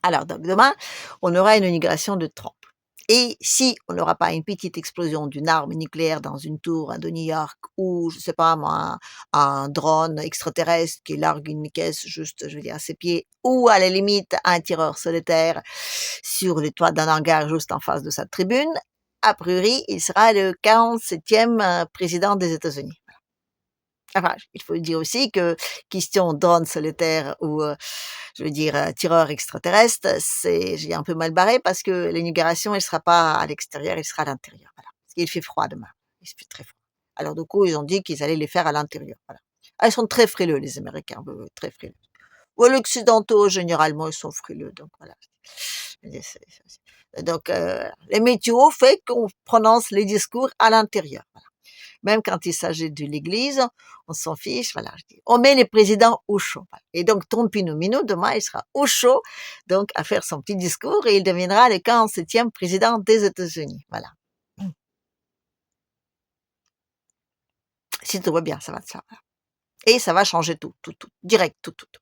Alors donc demain, on aura une inauguration de Trump. Et si on n'aura pas une petite explosion d'une arme nucléaire dans une tour de New York ou je sais pas moi, un drone extraterrestre qui largue une caisse juste, je veux dire, à ses pieds ou à la limite un tireur solitaire sur le toit d'un hangar juste en face de sa tribune, a priori, il sera le 47e président des États-Unis. Enfin, il faut dire aussi que question drone solitaire ou, je veux dire, tireur extraterrestre, j'ai un peu mal barré parce que l'inauguration, elle sera pas à l'extérieur, elle sera à l'intérieur, voilà. Parce qu'il fait froid demain, il fait très froid. Alors du coup, ils ont dit qu'ils allaient les faire à l'intérieur, voilà. Ah, ils sont très frileux les Américains, oui, oui, très frileux. Ou les occidentaux, généralement, ils sont frileux, donc voilà. Donc les météos fait qu'on prononce les discours à l'intérieur, voilà. Même quand il s'agit de l'Église, on s'en fiche, voilà. On met les présidents au chaud. Voilà. Et donc, Trompino-Mino, demain, il sera au chaud, donc, à faire son petit discours et il deviendra le 47e président des États-Unis. Voilà. Si tout va bien, ça va de ça. Voilà. Et ça va changer tout, tout, tout. Direct, tout, tout, tout.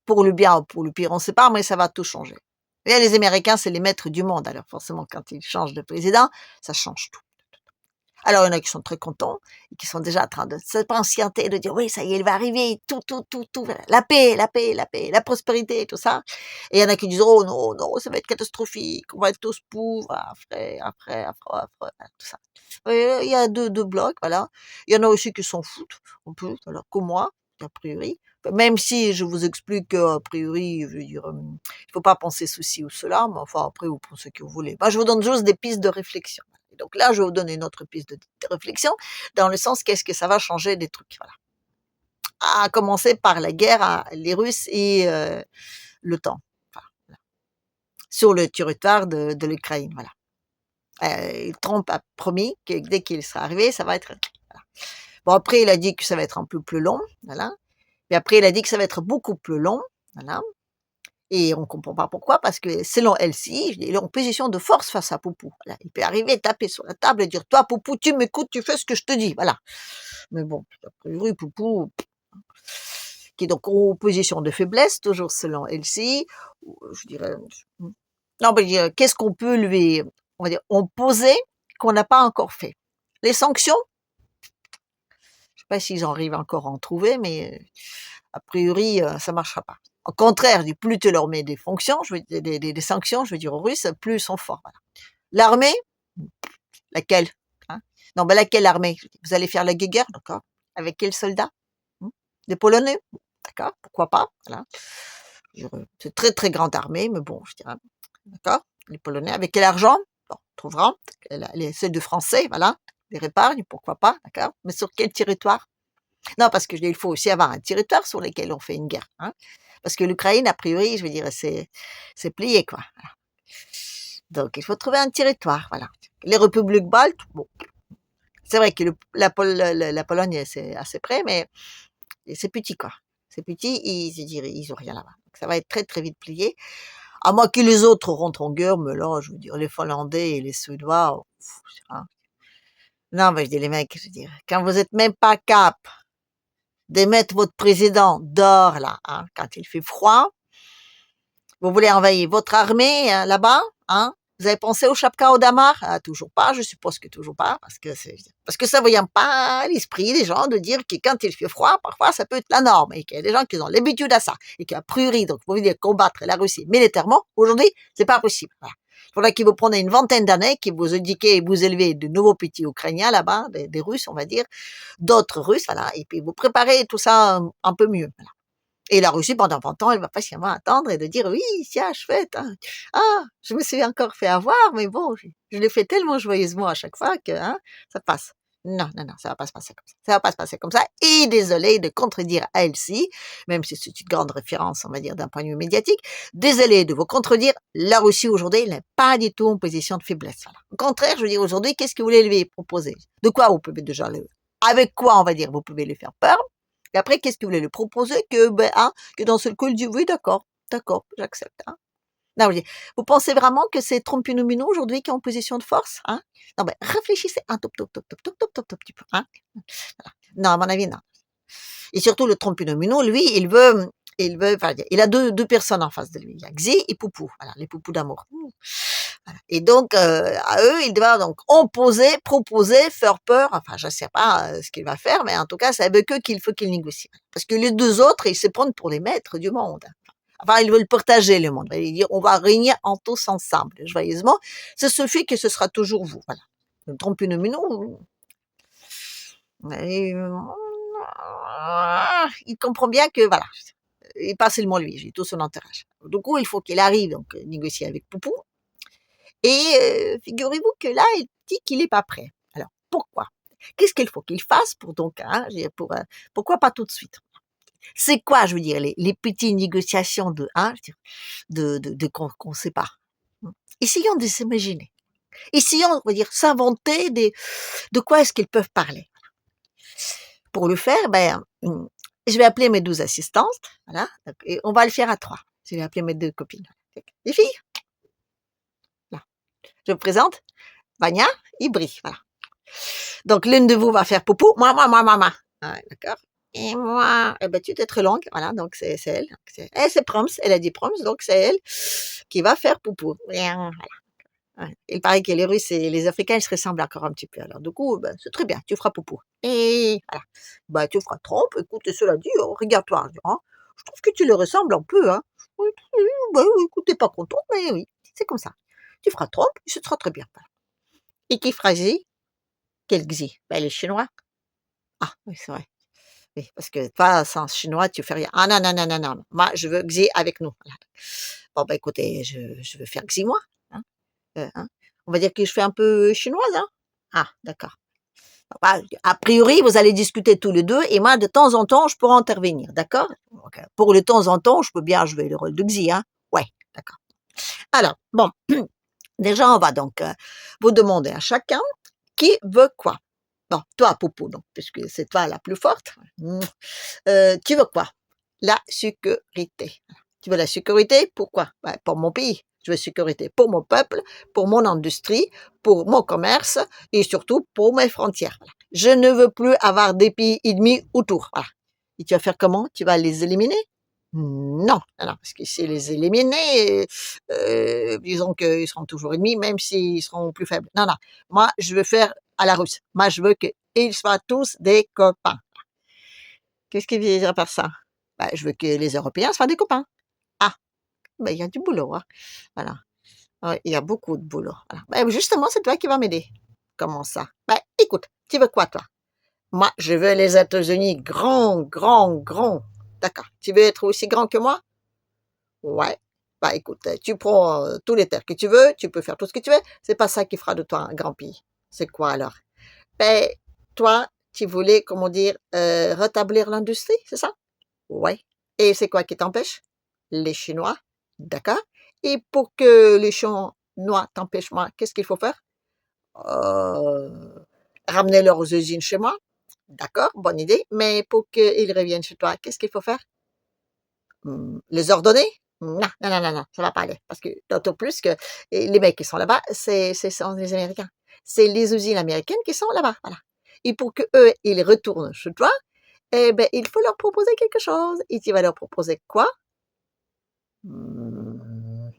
Pour le bien ou pour le pire, on ne sait pas, mais ça va tout changer. Et les Américains, c'est les maîtres du monde. Alors, forcément, quand ils changent de président, ça change tout. Alors, il y en a qui sont très contents et qui sont déjà en train de s'impatienter, de dire oui, ça y est, il va arriver, tout, tout, tout, tout, voilà. La paix, la paix, la paix, la prospérité, tout ça. Et il y en a qui disent oh non, non, ça va être catastrophique, on va être tous pauvres, après, tout ça. Il y a deux blocs, voilà. Il y en a aussi qui s'en foutent, un peu, alors que moi, a priori. Même si je vous explique qu'a priori, je veux dire, il faut pas penser ceci ou cela, mais enfin, après, vous pensez ce que vous voulez. Moi, je vous donne juste des pistes de réflexion. Donc là, je vais vous donner une autre piste de réflexion, dans le sens qu'est-ce que ça va changer des trucs. Voilà. À commencer par la guerre, les Russes et l'OTAN, enfin, voilà. Sur le territoire de l'Ukraine. Voilà. Trump a promis que dès qu'il sera arrivé, ça va être. Voilà. Bon, après, il a dit que ça va être un peu plus long. Voilà. Mais après, il a dit que ça va être beaucoup plus long. Voilà. Et on comprend pas pourquoi, parce que selon LCI, il est en position de force face à Poupou. Voilà. Il peut arriver, taper sur la table et dire, toi, Poupou, tu m'écoutes, tu fais ce que je te dis. Voilà. Mais bon, a priori, Poupou, qui est donc en position de faiblesse, toujours selon LCI, je dirais, non, mais qu'est-ce qu'on peut lui, on va dire, imposer qu'on n'a pas encore fait? Les sanctions? Je sais pas s'ils arrivent encore à en trouver, mais a priori, ça marchera pas. Au contraire, plus tu leur mets des fonctions, je veux dire, des sanctions, je veux dire aux Russes, plus ils sont forts. Voilà. L'armée, laquelle, hein? Non, ben laquelle armée? Vous allez faire la guerre, d'accord? Avec quels soldats? Des Polonais? D'accord, pourquoi pas? Voilà. C'est très très grande armée, mais bon, je dirais, d'accord? Les Polonais, avec quel argent? Bon, on trouvera. Ceux de Français, voilà, des épargnes, pourquoi pas, d'accord? Mais sur quel territoire? Non, parce que il faut aussi avoir un territoire sur lequel on fait une guerre, hein. Parce que l'Ukraine, a priori, je veux dire, c'est plié, quoi. Voilà. Donc, il faut trouver un territoire, voilà. Les républiques baltes, bon, c'est vrai que la Pologne, c'est assez près, mais c'est petit, quoi. C'est petit, ils ont rien là-bas. Donc, ça va être très, très vite plié. À moins que les autres rentrent en guerre, mais là, je veux dire, les Finlandais et les Suédois, hein. Non, mais je dis, les mecs, je veux dire, quand vous êtes même pas cap de mettre votre président dehors, là, hein, quand il fait froid, vous voulez envahir votre armée, hein, là-bas, hein? Vous avez pensé au Chapka Odamar? Ah, toujours pas, je suppose que toujours pas, parce que ça ne vient pas à l'esprit des gens de dire que quand il fait froid, parfois ça peut être la norme, et qu'il y a des gens qui ont l'habitude à ça, et qu'a priori, donc, vous voulez combattre la Russie militairement, aujourd'hui, c'est pas possible. Voilà. Il faudra qu'il vous prenne une vingtaine d'années, qu'il vous éduquez et vous élevez de nouveaux petits Ukrainiens là-bas, des Russes, on va dire, d'autres Russes, voilà, et puis vous préparez tout ça un peu mieux. Voilà. Et la Russie, pendant 20 ans, elle va patiemment attendre et de dire oui, tiens, chouette, hein. Ah, je me suis encore fait avoir, mais bon, je l'ai fait tellement joyeusement à chaque fois que hein, ça passe. Non, non, non, ça va pas se passer comme ça. Ça va pas se passer comme ça. Et désolé de contredire Elsie, même si c'est une grande référence, on va dire, d'un point de vue médiatique. Désolé de vous contredire. La Russie aujourd'hui n'est pas du tout en position de faiblesse. Voilà. Au contraire, je veux dire aujourd'hui, qu'est-ce que vous voulez lui proposer? De quoi vous pouvez déjà avec quoi, on va dire, vous pouvez lui faire peur? Et après, qu'est-ce que vous voulez lui proposer? Que d'un seul coup, il dit, oui, d'accord, j'accepte, hein. Non, vous pensez vraiment que c'est Trump-Minou aujourd'hui qui est en position de force, hein? Non, ben, réfléchissez un tout petit peu, hein? Voilà. Non, à mon avis, non. Et surtout, le Trump-Minou, lui, il veut enfin, il a deux personnes en face de lui. Il y a Xi et Poupou, voilà, les poupous d'amour. Voilà. Et donc, à eux, il doit donc opposer, proposer, faire peur. Enfin, je ne sais pas ce qu'il va faire, mais en tout cas, c'est avec eux qu'il faut qu'il négocie. Parce que les deux autres, ils se prennent pour les maîtres du monde. Enfin, ils veulent partager le monde. Ils disent, on va régner en tous ensemble, joyeusement. Ce suffit que ce sera toujours vous. Voilà. Ne me trompez pas, mais non. Et, il comprend bien que, voilà, et pas seulement lui, j'ai tout son entourage. Du coup, il faut qu'il arrive donc négocier avec Poupou. Et figurez-vous que là, il dit qu'il n'est pas prêt. Alors, pourquoi? Qu'est-ce qu'il faut qu'il fasse pour donc, hein, pourquoi pas tout de suite? C'est quoi, je veux dire, les petites négociations de, hein, de qu'on sait pas. Essayons de s'imaginer. Essayons, on va dire, s'inventer de quoi est-ce qu'ils peuvent parler. Pour le faire, je vais appeler mes 12 assistantes, voilà, et on va le faire à 3. Je vais appeler mes 2 copines. Les filles, là. Je vous présente Vania et Brie, voilà. Donc, l'une de vous va faire Poupou, moi. Ah, d'accord. Et moi, tu t'es très longue, voilà, donc c'est elle. C'est Proms, elle a dit Proms, donc c'est elle qui va faire Poupou. Voilà. Ouais. Il paraît que les Russes et les Africains, ils se ressemblent encore un petit peu. Alors, du coup, c'est très bien, tu feras Poupou. Et voilà. Tu feras trompe. Écoute, cela dit, regarde-toi, hein. Je trouve que tu le ressembles un peu, hein. Oui, écoute, t'es pas content, mais oui, c'est comme ça. Tu feras trompe, et ce sera très bien. Voilà. Et qui fera Xi? Quel Xi? Les Chinois. Ah, oui, c'est vrai. Oui, parce que toi, sans chinois, tu fais rien. Ah non, non, non, non, non. Moi, je veux Xi avec nous. Voilà. Bon, écoutez, je veux faire Xi moi. Hein, hein. On va dire que je fais un peu chinoise, hein. Ah, d'accord. A priori, vous allez discuter tous les deux, et moi, de temps en temps, je pourrai intervenir, d'accord? Donc, pour le temps en temps, je peux bien jouer le rôle de Xi, hein. Ouais, d'accord. Alors, bon, déjà, on va donc vous demander à chacun qui veut quoi. Bon, toi, Poupou, donc, puisque c'est toi la plus forte, tu veux quoi? La sécurité. Tu veux la sécurité? Pourquoi? Pour mon pays. Je veux sécurité pour mon peuple, pour mon industrie, pour mon commerce et surtout pour mes frontières. Voilà. Je ne veux plus avoir des pays ennemis autour. Voilà. Et tu vas faire comment? Tu vas les éliminer? Non, parce que si les éliminer, disons qu'ils seront toujours ennemis, même s'ils seront plus faibles. Non, non. Moi, je veux faire à la russe. Moi, je veux qu'ils soient tous des copains. Qu'est-ce qu'il veut dire par ça? Je veux que les Européens soient des copains. Ah, il y a du boulot, hein. Voilà. Ouais, il y a beaucoup de boulot. Voilà. Justement, c'est toi qui vas m'aider. Comment ça? Écoute, tu veux quoi, toi? Moi, je veux les États-Unis grands, grands, grands. D'accord. Tu veux être aussi grand que moi? Ouais. Écoute, tu prends tous les terres que tu veux, tu peux faire tout ce que tu veux. C'est pas ça qui fera de toi un grand pays. C'est quoi alors? Toi, tu voulais, comment dire, rétablir l'industrie, c'est ça? Ouais. Et c'est quoi qui t'empêche? Les Chinois. D'accord. Et pour que les Chinois t'empêchent moi, qu'est-ce qu'il faut faire? Ramener leurs usines chez moi. D'accord, bonne idée. Mais pour qu'ils reviennent chez toi, qu'est-ce qu'il faut faire? Les ordonner? Non, non, non, non, non, ça va pas aller. Parce que d'autant plus que les mecs qui sont là-bas, sont les Américains. C'est les usines américaines qui sont là-bas. Voilà. Et pour que eux, ils retournent chez toi, il faut leur proposer quelque chose. Et tu vas leur proposer quoi? Mmh,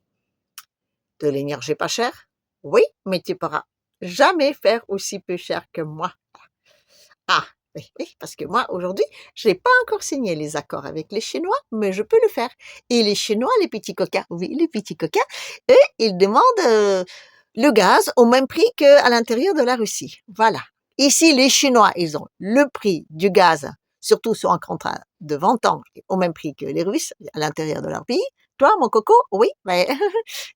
de l'énergie pas chère? Oui, mais tu pourras jamais faire aussi peu cher que moi. Ah, oui, oui, parce que moi, aujourd'hui, je n'ai pas encore signé les accords avec les Chinois, mais je peux le faire. Et les Chinois, les petits coquins, oui, les petits coquins, eux, ils demandent le gaz au même prix qu'à l'intérieur de la Russie. Voilà. Ici, les Chinois, ils ont le prix du gaz, surtout sur un contrat de 20 ans, au même prix que les Russes à l'intérieur de leur pays. Toi, mon coco, oui, mais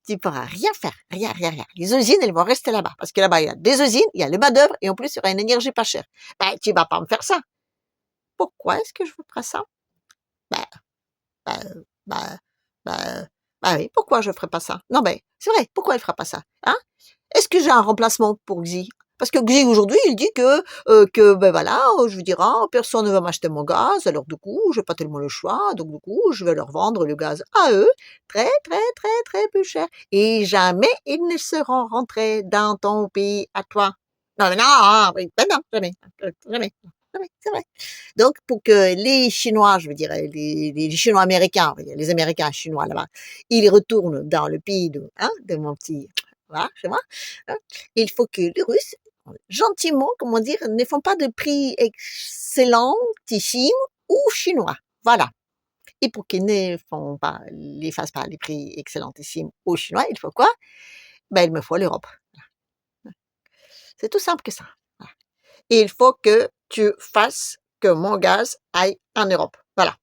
tu pourras rien faire, rien, rien, rien. Les usines, elles vont rester là-bas, parce que là-bas, il y a des usines, il y a le main-d'œuvre, et en plus, il y aura une énergie pas chère. Tu vas pas me faire ça. Pourquoi est-ce que je vous ferai ça? Ben, ben, ben, ben, oui, pourquoi je ferais pas ça? Non, c'est vrai, pourquoi elle fera pas ça? Hein? Est-ce que j'ai un remplacement pour Xi? Parce que Xi, aujourd'hui, il dit voilà, je vous dirais, personne ne va m'acheter mon gaz, alors du coup, j'ai pas tellement le choix, donc du coup, je vais leur vendre le gaz à eux, très, très, très, très peu cher. Et jamais ils ne seront rentrés dans ton pays à toi. Non, mais non, oui, non, jamais, jamais. C'est vrai. Donc pour que les Chinois, je veux dire, les Chinois américains, on va dire, les Américains chinois là-bas, ils retournent dans le pays de mon petit voilà, chez moi, hein, il faut que les Russes, gentiment, comment dire, ne font pas de prix excellentissimes ou chinois. Voilà. Et pour qu'ils ne fassent pas les prix excellentissimes aux Chinois, il faut quoi? Ben, il me faut l'Europe. C'est tout simple que ça. Voilà. Et il faut que tu fasses que mon gaz aille en Europe. Voilà.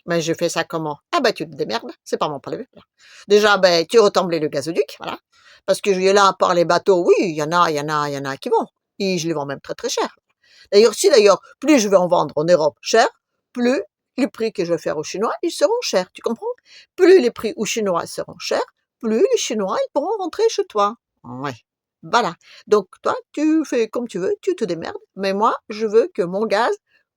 Mais je fais ça comment? Ah ben tu te démerdes, c'est pas mon problème. Voilà. Déjà, ben tu retombes le gazoduc, voilà. Parce que là, à part les bateaux, oui, il y en a qui vont. Et je les vends même très très cher. D'ailleurs, plus je vais en vendre en Europe cher, plus les prix que je vais faire aux Chinois, ils seront chers, tu comprends? Plus les prix aux Chinois seront chers, plus les Chinois, ils pourront rentrer chez toi. Ouais. Voilà. Donc, toi, tu fais comme tu veux, tu te démerdes, mais moi, je veux que mon gaz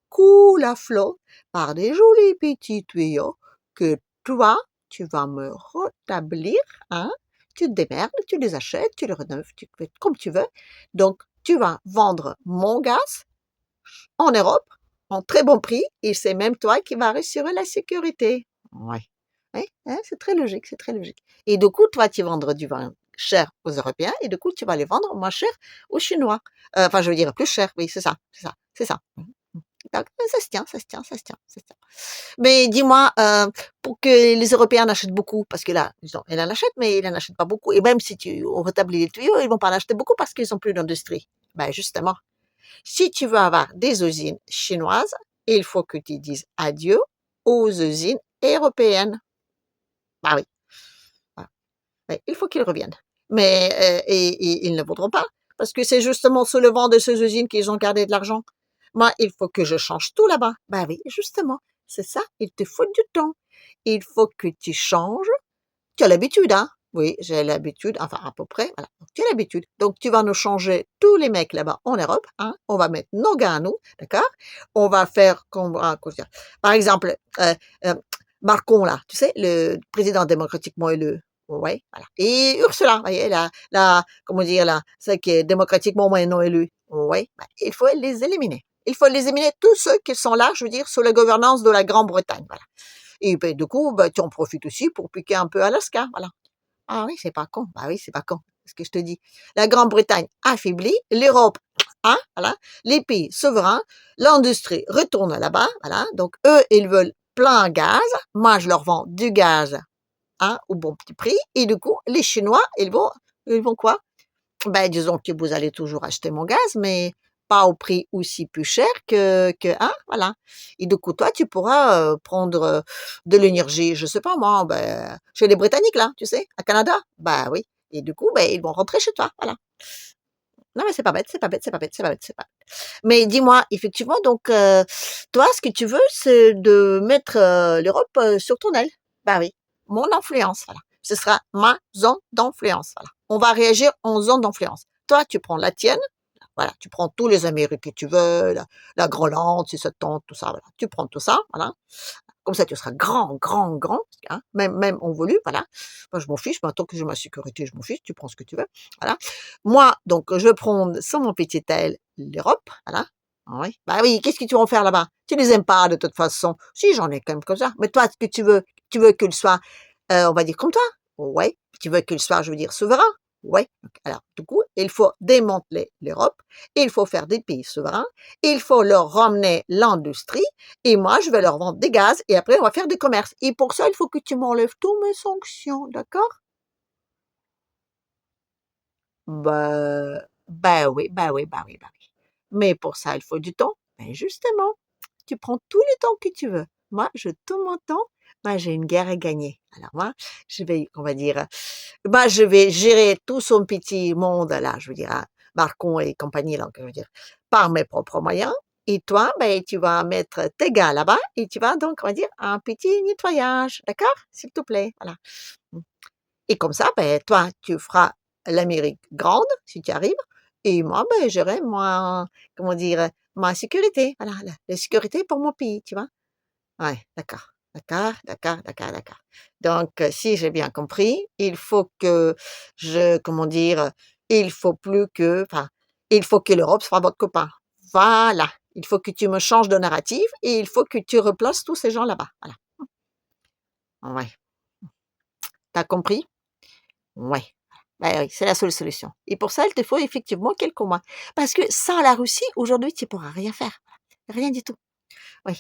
coule à flot par des jolis petits tuyaux que toi, tu vas me rétablir, hein? Tu te démerdes, tu les achètes, tu les rénoves, tu fais comme tu veux. Donc, tu vas vendre mon gaz en Europe, en très bon prix, et c'est même toi qui vas assurer la sécurité. Ouais. Ouais, hein, c'est très logique, c'est très logique. Et du coup, toi, tu vends du vin cher aux Européens, et du coup, tu vas les vendre moins cher aux Chinois. Enfin, je veux dire plus cher, oui, c'est ça, c'est ça, c'est ça. Donc, ça se tient, ça se tient, ça se tient, ça se tient. Mais dis-moi, pour que les Européens en achètent beaucoup, parce que là, ils en achètent, mais ils n'en achètent pas beaucoup. Et même si on rétablit les tuyaux, ils vont pas en acheter beaucoup parce qu'ils n'ont plus d'industrie. Ben justement, si tu veux avoir des usines chinoises, il faut que tu dises adieu aux usines européennes. Bah oui, voilà. Ouais, il faut qu'ils reviennent. Mais et ils ne voudront pas, parce que c'est justement sous le vent de ces usines qu'ils ont gardé de l'argent. Moi, il faut que je change tout là-bas. Bah oui, justement, c'est ça, il te faut du temps. Il faut que tu changes. Tu as l'habitude, hein? Oui, j'ai l'habitude, enfin à peu près, voilà. Donc, tu as l'habitude. Donc tu vas nous changer tous les mecs là-bas en Europe, hein? On va mettre nos gars à nous, d'accord? On va faire comme, comment dire? Par exemple, Macron là, tu sais, le président démocratiquement élu. Ouais, voilà. Et Ursula, vous voyez, comment dire, celle qui est démocratiquement non élue. Ouais, bah, il faut les éliminer. Il faut les éliminer, tous ceux qui sont là, je veux dire, sous la gouvernance de la Grande-Bretagne, voilà. Et ben, du coup, bah, tu en profites aussi pour piquer un peu Alaska, voilà. Ah oui, c'est pas con. Bah oui, c'est pas con. C'est ce que je te dis. La Grande-Bretagne affaiblie, l'Europe, hein, voilà, les pays souverains, l'industrie retourne là-bas, voilà. Donc eux, ils veulent plein gaz. Moi, je leur vends du gaz, hein, au bon petit prix. Et du coup, les Chinois, ils vont quoi? Ben, disons que vous allez toujours acheter mon gaz, mais pas au prix aussi plus cher hein, voilà. Et du coup, toi, tu pourras, prendre, de l'énergie, je sais pas moi, ben, chez les Britanniques là, tu sais, à Canada. Bah oui. Et du coup, ben, ils vont rentrer chez toi, voilà. Non, mais c'est pas bête, c'est pas bête, c'est pas bête, c'est pas bête, c'est pas bête. Mais dis-moi, effectivement, donc, toi, ce que tu veux, c'est de mettre, l'Europe, sur ton aile. Bah oui, mon influence, voilà. Ce sera ma zone d'influence, voilà. On va réagir en zone d'influence. Toi, tu prends la tienne, voilà, tu prends tous les Amériques que tu veux, la Groenland, si ça te tente, tout ça, voilà. Tu prends tout ça, voilà. Comme ça, tu seras grand, grand, grand, hein, même en volume, voilà. Moi, je m'en fiche, mais tant que j'ai ma sécurité, je m'en fiche, tu prends ce que tu veux, voilà. Moi, donc, je prends sur mon petit aile l'Europe, voilà. Oui. Bah oui, qu'est-ce que tu vas en faire là-bas? Tu les aimes pas de toute façon. Si, j'en ai quand même comme ça. Mais toi, ce que tu veux qu'ils soient, on va dire comme toi? Ouais. Tu veux qu'ils soient, je veux dire, souverains? Ouais. Donc, alors, du coup, il faut démanteler l'Europe, il faut faire des pays souverains, il faut leur ramener l'industrie, et moi, je vais leur vendre des gaz, et après, on va faire du commerce. Et pour ça, il faut que tu m'enlèves tous mes sanctions, d'accord? Bah oui, bah oui, bah oui, bah oui. Mais pour ça, il faut du temps. Ben justement, tu prends tout le temps que tu veux. Moi, tout mon temps, moi, j'ai une guerre à gagner. Alors moi, on va dire, bah, je vais gérer tout son petit monde là, je veux dire, hein, Marcon et compagnie là, que je veux dire, par mes propres moyens. Et toi, ben, tu vas mettre tes gars là-bas et tu vas donc, on va dire, un petit nettoyage, d'accord? S'il te plaît, voilà. Et comme ça, ben, toi, tu feras l'Amérique grande, si tu arrives, et moi, ben, j'aurai comment dire, ma sécurité, voilà, la sécurité pour mon pays, tu vois? Ouais, d'accord, d'accord, d'accord, d'accord, d'accord. Donc, si j'ai bien compris, il faut que comment dire, il faut plus que, enfin, il faut que l'Europe soit votre copain. Voilà, Il faut que tu me changes de narratif et il faut que tu replaces tous ces gens là-bas. Voilà. Ouais. T'as compris? Ouais. Ben oui, c'est la seule solution. Et pour ça, il te faut effectivement quelques mois. Parce que sans la Russie, aujourd'hui, tu pourras rien faire. Rien du tout. Oui.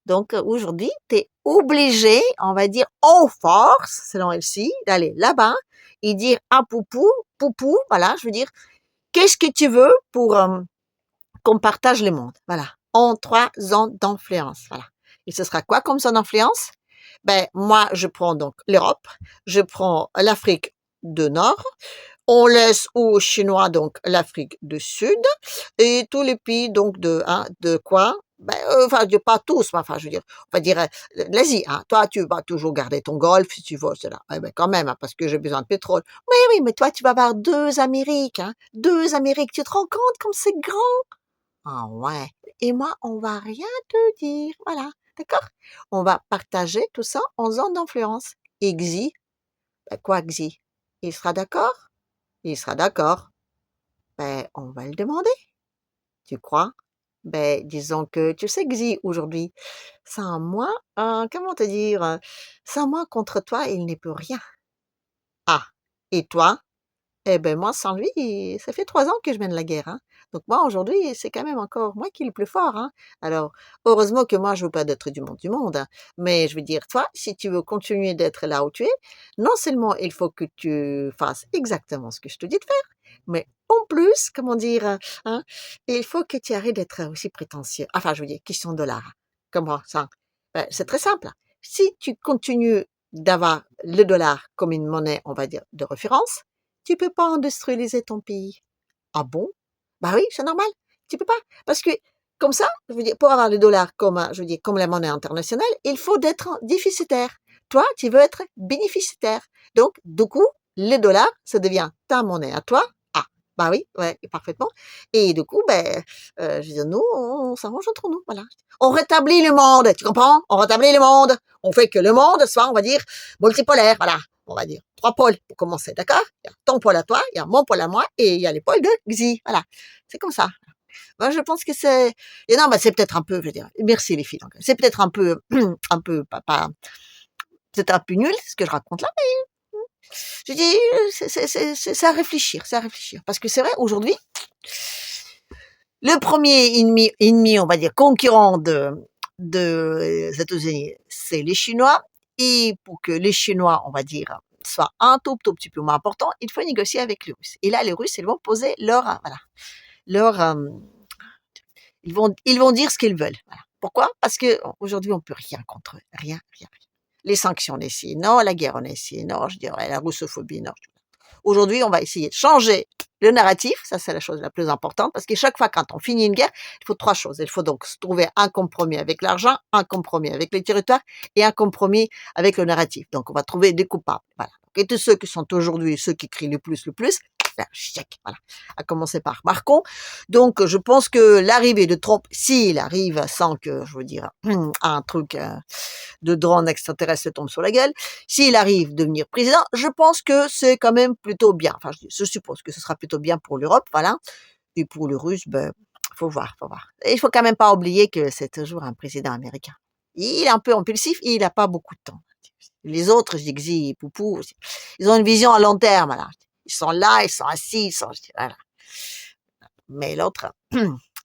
Donc, aujourd'hui, tu es obligé, on va dire, en force, selon elle-ci, d'aller là-bas et dire à Poupou, voilà, je veux dire, qu'est-ce que tu veux pour qu'on partage le monde? Voilà. En 3 ans d'influence. Voilà. Et ce sera quoi comme son influence? Ben, moi, je prends donc l'Europe, je prends l'Afrique du Nord, on laisse aux Chinois donc l'Afrique du Sud et tous les pays donc de quoi? Ben, enfin, pas tous, mais enfin, je veux dire, on va dire l'Asie. Hein. Toi, tu vas toujours garder ton Golfe si tu veux, cela. Eh ben, quand même, hein, parce que j'ai besoin de pétrole. Oui, oui, mais toi, tu vas avoir 2 Amériques, hein, 2 Amériques. Tu te rends compte comme c'est grand? Ah ouais. Et moi, on va rien te dire. Voilà. D'accord? On va partager tout ça en zone d'influence. Et Xi, ben quoi Xi? Il sera d'accord? Il sera d'accord. Ben, on va le demander. Tu crois? Ben, disons que, tu sais, Xi, aujourd'hui, sans moi, comment te dire, sans moi contre toi, il n'est peut rien. Ah, et toi? Eh ben moi, sans lui, ça fait 3 ans que je mène la guerre, hein. Donc moi, aujourd'hui, c'est quand même encore moi qui est le plus fort, hein. Alors, heureusement que moi, je veux pas d'être du monde, hein. Mais je veux dire, toi, si tu veux continuer d'être là où tu es, non seulement il faut que tu fasses exactement ce que je te dis de faire, mais en plus, comment dire, hein, il faut que tu arrêtes d'être aussi prétentieux. Enfin, je veux dire, question dollar. Comment ça? Ben, c'est très simple. Si tu continues d'avoir le dollar comme une monnaie, on va dire, de référence, tu peux pas industrialiser ton pays. Ah bon? Bah oui, c'est normal. Tu peux pas. Parce que, comme ça, je veux dire, pour avoir le dollar comme, je veux dire, comme la monnaie internationale, il faut être déficitaire. Toi, tu veux être bénéficiaire. Donc, du coup, le dollar, ça devient ta monnaie à toi. Ah, bah oui, ouais, parfaitement. Et du coup, ben, je veux dire, nous, on s'arrange entre nous, voilà. On rétablit le monde, tu comprends? On rétablit le monde. On fait que le monde soit, on va dire, multipolaire, voilà. On va dire 3 pôles pour commencer, d'accord? Il y a ton pôle à toi, il y a mon pôle à moi et il y a les pôles de Xi. Voilà. C'est comme ça. Moi, je pense que c'est, et non, mais c'est peut-être un peu, je veux dire, merci les filles, donc, c'est peut-être un peu, pas, peut-être un peu nul, ce que je raconte là, mais je dis, c'est à réfléchir, c'est à réfléchir. Parce que c'est vrai, aujourd'hui, le premier ennemi, on va dire, concurrent de États-Unis, c'est les Chinois. Et pour que les Chinois, on va dire, soient un tout petit peu moins importants, il faut négocier avec les Russes. Et là, les Russes, ils vont poser voilà, leur, ils vont dire ce qu'ils veulent. Voilà. Pourquoi? Parce que aujourd'hui, on peut rien contre eux. Rien, rien, rien. Les sanctions, on essaie. Non, la guerre, on essaie. Non, je dirais la russophobie, non. Aujourd'hui, on va essayer de changer le narratif, ça c'est la chose la plus importante, parce que chaque fois quand on finit une guerre, il faut 3 choses. Il faut donc se trouver un compromis avec l'argent, un compromis avec les territoires et un compromis avec le narratif. Donc on va trouver des coupables. Voilà. Et tous ceux qui sont aujourd'hui ceux qui crient le plus, ben, chèque, voilà. À commencer par Macron. Donc je pense que l'arrivée de Trump, s'il arrive sans que, je veux dire, un truc de drone extraterrestre tombe sur la gueule, s'il arrive de devenir président, je pense que c'est quand même plutôt bien. Enfin, je suppose que ce sera plutôt bien pour l'Europe, voilà. Et pour le Russe, ben, faut voir, faut voir. Et il faut quand même pas oublier que c'est toujours un président américain. Il est un peu impulsif, il n'a pas beaucoup de temps. Les autres, je dis Xi et Poupou, ils ont une vision à long terme, là. Ils sont là, ils sont assis, voilà. Mais l'autre,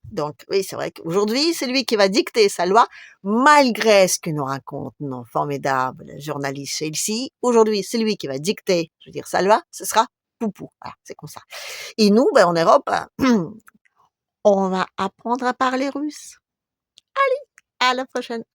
donc oui, c'est vrai qu'aujourd'hui, c'est lui qui va dicter sa loi, malgré ce que nous raconte nos formidables journalistes chez ici. Aujourd'hui, c'est lui qui va dicter, je veux dire, sa loi, ce sera Poupou. Voilà, c'est comme ça. Et nous, ben, en Europe, on va apprendre à parler russe. À la prochaine.